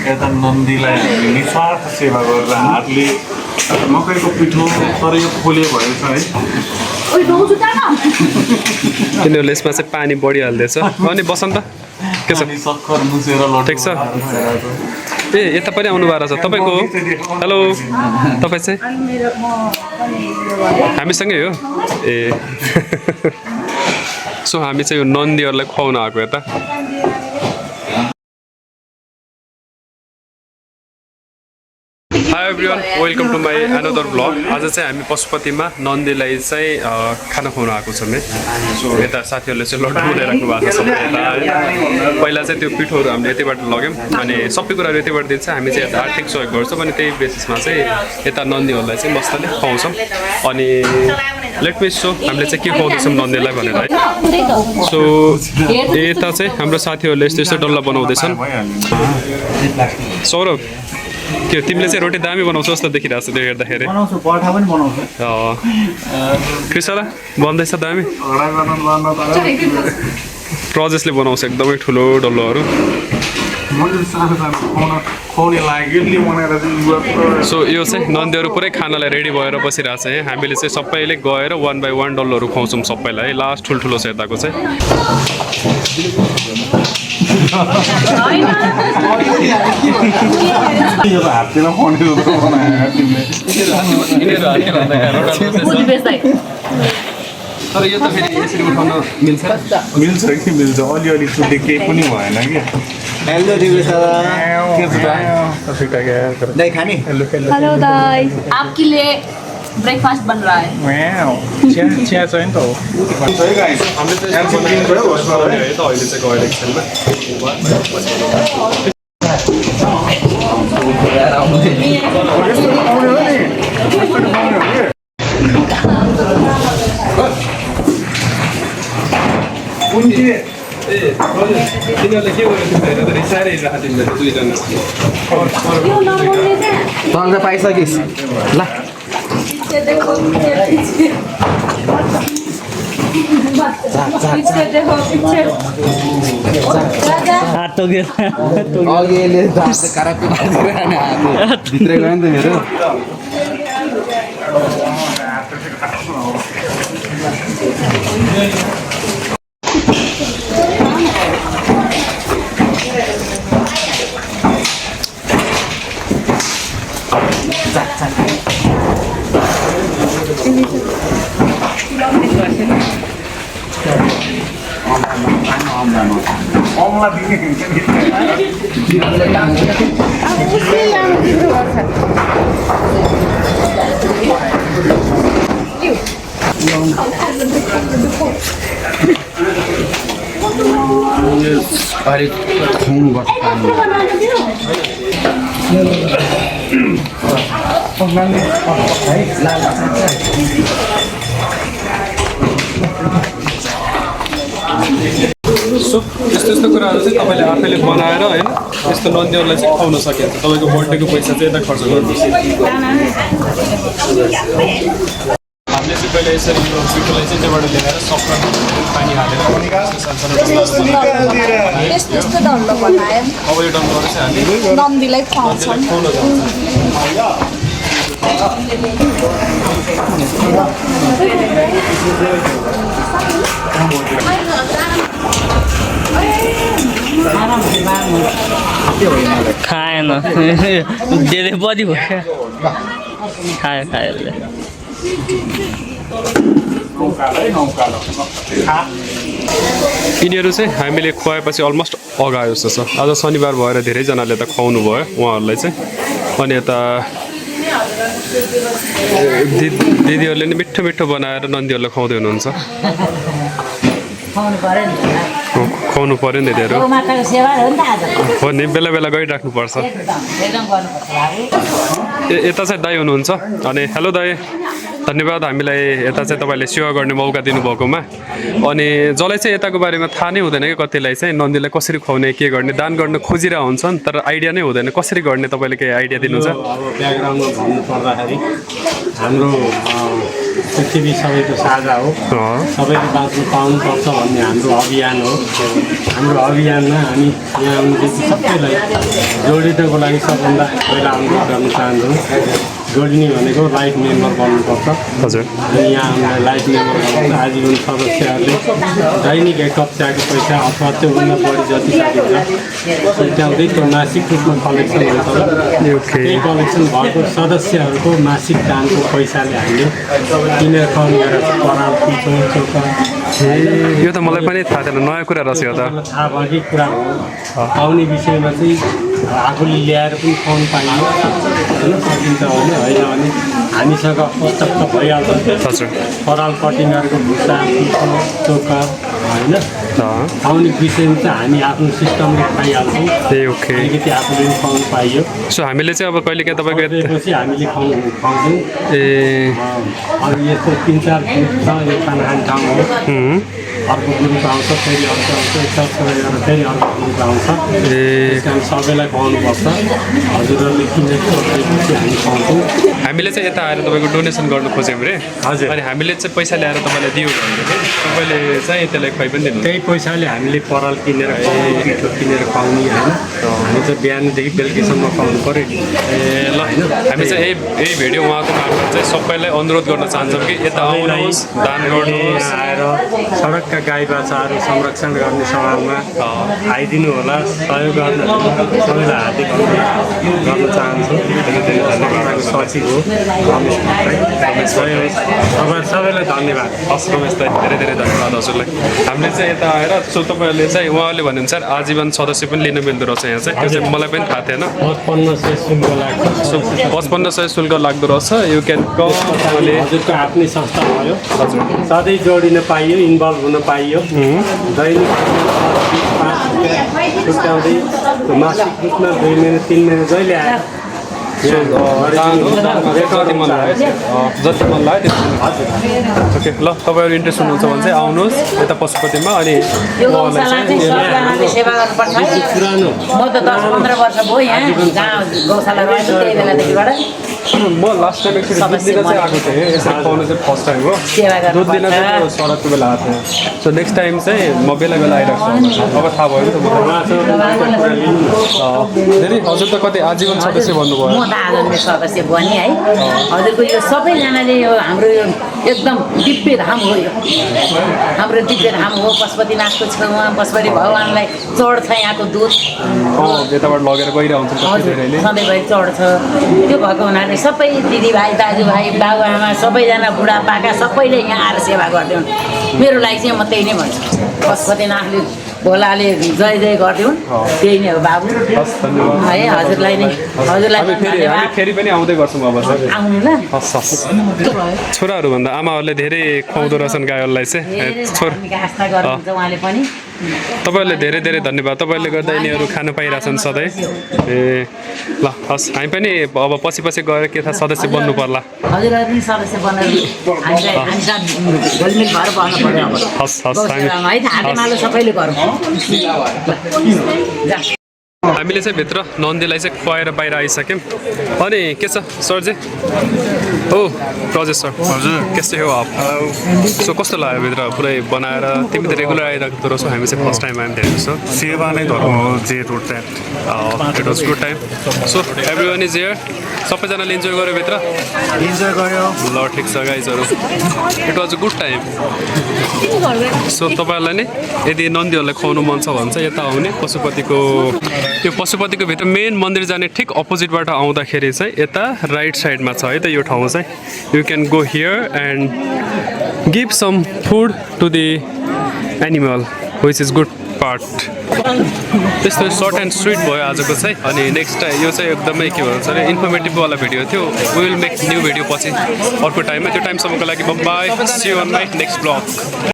यता नन्दीलाई निस्वार्थ सेवा गरेर हातले मकैको पिठो तर यो खोले भएछ है तिनीहरूले यसमा चाहिँ पानी बढिहाल्दैछ अनि बसन्त के छ सक्खर मुसेर ठिक छ ए यता पनि आउनु भएको छ तपाईँको हेलो तपाईँ चाहिँ हामीसँगै हो ए सो हामी चाहिँ यो नन्दीहरूलाई खुवाउन आएको यता hi everyone welcome to my another blog आज चाहिँ हामी पशुपतिमा नन्दीलाई चाहिँ खाना खुवाउन आएको छौँ है सो यता साथीहरूले चाहिँ लड्डु ल्याइराख्नु भएको छ यता पहिला चाहिँ त्यो पिठोहरू हामीले यतिबाट लग्यौँ अनि सबै कुराहरू यतिबाट दिन्छ हामी चाहिँ यता आर्थिक सहयोग गर्छौँ अनि त्यही बेसिसमा चाहिँ यता नन्दीहरूलाई चाहिँ मजाले खुवाउँछौँ अनि लेट मी सो हामीले चाहिँ के खुवाउँदैछौँ नन्दीलाई भनेर है सो यता चाहिँ हाम्रो साथीहरूले यस्तो यस्तो डल्ला बनाउँदैछन् सौरभ के तिमीले चाहिँ रोटी दामी बनाउँछौ जस्तो देखिरहेको छ त्यो हेर्दाखेरि बनाउँछु पराठा पनि बनाउँछु कृष्णला भन्दैछ दामी प्रजेसले बनाउँछ एकदमै ठुलो डल्लोहरू सो यो चाहिँ नन्दीहरू पुरै खानालाई रेडी भएर बसिरहेको छ है हामीले चाहिँ सबैले गएर 1 by 1 डल्लोहरू खुवाउँछौँ सबैलाई है लास्ट ठुल्ठुलो छ यताको चाहिँ तर यो त फेरि यसरी उठाउन मिल्छ मिल्छ कि मिल्छ अलिअलि छुट्टै केही पनि भएन कि हेलो हेलो दाई आपके लिए ब्रेकफास्ट बन रहा है चिया चाहियो नि त हो हामीले चाहिँ अहिले चाहिँ गएर एकछिनमा तिनीहरूले के गरेको थियो रिसाएर हिँडिरहेको तिमीले दुईजना त पाइसकिस् ल भित्रै गयो नि त मेरो अरे खुवाउनुपर्छ सो यस्तो यस्तो कुराहरू चाहिँ तपाईँले आफैले बनाएर होइन यस्तो नन्दीहरूलाई चाहिँ खुवाउन सकिन्छ तपाईँको बर्थडेको पैसा चाहिँ यता खर्च गर्नुहोस् हामीले चाहिँ पहिला यसरी यो पिठोलाई चाहिँ त्यहाँबाट ल्याएर सक्खर पानी हालेर अब यो डल्लोहरू चाहिँ हामी नन्दीलाई खुवाउँछौँ खुवाउन खाएन धेरै बढी भयो खायो खायो यिनीहरू चाहिँ हामीले खुवाएपछि अलमोस्ट अगायो जस्तो छ आज शनिबार भएर धेरैजनाले त खुवाउनु भयो उहाँहरूलाई चाहिँ अनि यता दिदीहरूले नि मिठो मिठो बनाएर नन्दीहरूलाई खुवाउँदै हुनुहुन्छ खुवाउनु पर्यो नि दिदीहरू हो नि बेला बेला गइराख्नुपर्छ यता चाहिँ दाई हुनुहुन्छ अनि हेलो दाई धन्यवाद हामीलाई यता चाहिँ तपाईँले सेवा गर्ने मौका दिनुभएकोमा अनि जसलाई चाहिँ यताको बारेमा थाहा नै हुँदैन कि कतिलाई चाहिँ नन्दीलाई कसरी खुवाउने के गर्ने दान गर्न खोजिरहेको हुन्छन् तर आइडिया नै हुँदैन कसरी गर्ने तपाईँले केही आइडिया दिनुहुन्छ अब ब्याकग्राउन्डमा भन्नु पर्दाखेरि हाम्रो पृथ्वी सबैको साझा हो, सबैले बाँच्नु पाउनुपर्छ भन्ने हाम्रो अभियान हो। हाम्रो अभियानमा हामी यहाँ आउनेदेखि सबैलाई जोडिनको लागि सबभन्दा पहिला अनुरोध गर्न चाहन्छौँ। जोडिने भनेको लाइफ मेम्बर बन्नुपर्छ। हजुर अनि यहाँ हामीलाई लाइफ मेम्बर बनाउँछ। आजीवन सदस्यहरूले दैनिक एक कप चियाको पैसा अथवा त्योभन्दा बढी जति सकिन्छ छुट्याउँदै त्यो मासिक रूपमा कलेक्सन हुन्छ। त्यही कलेक्सन भएको सदस्यहरूको मासिक दानको पैसाले हामीले किनेर खुवाउने पराल पिठो चोखा। यो त मलाई पनि थाहा थिएन, नयाँ कुरा रहेछ यो त। थाहा भएकै कुरा हो। आउने विषयमा चाहिँ आफूले ल्याएर पनि खुवाउनु पाइयो होइन, सकिन्छ भने होइन भने हामीसँग पुस्तक त भइहाल्छ। हजुर पराल कटिङहरूको भुसा पिठो चोखा होइन, आउने विषयमा चाहिँ हामी आफ्नो सिस्टमले पाइहाल्छौँ। अलिकति आफूले पनि खुवाउनु पाइयो। सो हामीले चाहिँ अब कहिले काहीँ तपाईँको पछि हामीले खुवाउँछौँ। अब यस्तो 3-4 ग्रुप छ, यो खाना खाने ठाउँ हो। अर्को ग्रुप आउँछ, फेरि अर्को आउँछ, एकसाथ गरेर फेरि अर्को ग्रुप आउँछ। त्यस कारण सबैलाई खुवाउनुपर्छ। हजुरहरूले किनेको पछि हामी खुवाउँछौँ। हामीले चाहिँ यता आएर तपाईँको डोनेसन गर्नु खोज्यौँ अरे। हजुर। अनि हामीले चाहिँ पैसा ल्याएर तपाईँलाई दियो भने तपाईँले चाहिँ त्यसलाई खुवाइ पनि दिनु। त्यही पैसाले हामीले पराल किनेर पिठो किनेर खुवाउने होइन। हामी चाहिँ बिहानदेखि बेलुकीसम्म खुवाउनु पऱ्यो नि। ल हामी चाहिँ यही भिडियो उहाँको मार्फत चाहिँ सबैलाई अनुरोध गर्न चाहन्छौँ कि यता आउनुहोस्, दान गर्नुहोस्, आएर सडकका गाई बाछाहरू संरक्षण गर्ने सवालमा आइदिनु होला, सहयोग गर्न सबैलाई हार्दिक अनुरोध गर्न चाहन्छु। धन्यवाद। सचिव हो रमेश सबैलाई धन्यवाद। हस् रमेश दाइ, धेरै धेरै धन्यवाद हजुरलाई। हामीले चाहिँ यता आएर सो तपाईँहरूले चाहिँ उहाँले भन्नुहुन्छ आजीवन सदस्य पनि लिनु मिल्दो रहेछ यहाँ चाहिँ। त्यो चाहिँ मलाई पनि थाहा थिएन। 5500 शुल्क लाग्छ। 5500 शुल्क लाग्दो रहेछ। यु क्यान कम। हजुरको आफ्नै संस्था भयो। हजुर सधैँ जोडिन पाइयो, इन्भल्भ हुन पाइयो। दैनिक 5 रुपियाँ छुट्याउँदै मासिक रूपमा 2 महिना 3 महिना जहिले आयो जति मन लाग्यो ओके। ल तपाईँहरू इन्ट्रेस्ट हुनुहुन्छ भने चाहिँ आउनुहोस् यता पशुपतिमा। अनि यो गौशाला चाहिँ सबजनाले सेवा गर्नुपर्छ है। पुरानो म त 10-15 वर्ष भयो यहाँ जहाँ गौशाला रहेछ त्यही बेलादेखिबाट म लास्ट टाइम एकचोटि दुध दिन चाहिँ आएको थिएँ। यसरी खुवाउनु चाहिँ फर्स्ट टाइम हो। सेवा दुध दिन चाहिँ गर्नुपर्छ। त्यो सडकको बेला आएको थिएँ। सो नेक्स्ट टाइम चाहिँ म बेला बेला आइरहेको छु। अब थाहा भयो नि त धेरै। हजुर त कति आजीवन सदस्य भन्नुभयो? म त आजन्मे सदस्य बने है। हजुरको यो सबैजनाले यो हाम्रो यो एकदम दिव्य धाम हो। यो हाम्रो दिव्य धाम हो। पशुपतिनाथको छेउमा पशुपति भगवान्लाई चढ्छ यहाँको दुध। यताबाट लगेर गइरहेको हुन्छ धेरैले। सधैँभरि चढ्छ। त्यो भएको हुनाले सबै दिदीभाइ दाजुभाइ बाबुआमा सबैजना बुढापाका सबैले यहाँ आएर सेवा गरिदिउन्। मेरो लागि चाहिँ म त्यही नै भन्छु। पशुपतिनाथले भोलाले जय जय गरिदिउन्। त्यही नै हो बाबु है। हजुरलाई नै हजुरलाई हामी फेरि पनि आउँदै गर्छौँ अब चाहिँ। आउनु ल। हस् हस्। छोराहरू भन्दा आमाहरूले धेरै खुवाउँदो रहेछन् गाईहरूलाई चाहिँ। आस्था गर्नुहुन्छ उहाँले पनि। तपाईँहरूले धेरै धेरै धन्यवाद। तपाईँहरूले गर्दा यिनीहरू खान पाइरहेछन् सधैँ। ए ल हस्। हामी पनि अब पछि पछि गएर के थाहा सदस्य बन्नु पर्ला। हजुरहरू पनि सदस्य बनेर हामीसँग गोलमेल भएर बन्नु पर्यो अब। हस् हस्। गौशालामा है त हातेमालो सबैले गरौँ। हामीले चाहिँ भित्र नन्दीलाई चाहिँ खुवाएर बाहिर आइसक्यौँ। अनि के छ सरजी? हो प्रजेश सर। हजुर कस्तो हो आप? सो कस्तो लाग्यो भित्र पुरै बनाएर? तिमी त रेगुलर आइरहेको रहेछौ, हामी चाहिँ फर्स्ट टाइम आयौँ धेरै जस्तो। सेवा नै धर्म हो, जे रोड द्याट। It was good time. So everyone is here. सबैजनाले इन्जोय गर्यो भित्र? इन्जोय गर्यो। ल ठिक छ गाइजहरू। It was a good time. So तपाईँहरूलाई नै यदि नन्दीहरूलाई खुवाउनु मन छ भने चाहिँ यता आउने पशुपतिको त्यो पशुपतिको भित्र मेन मन्दिर जाने ठिक अपोजिटबाट आउँदाखेरि चाहिँ यता राइट साइडमा छ है त यो ठाउँ चाहिँ। You can go here and give some food to the animal which is good part. त्यस्तो सर्ट एन्ड स्विट भयो आजको चाहिँ। अनि नेक्स्ट टाइम यो चाहिँ एकदमै के भन्छ अरे इन्फर्मेटिभवाला भिडियो थियो। We will make new video पछि अर्को टाइममा। त्यो टाइमसम्मको लागि bye. See you on my next blog.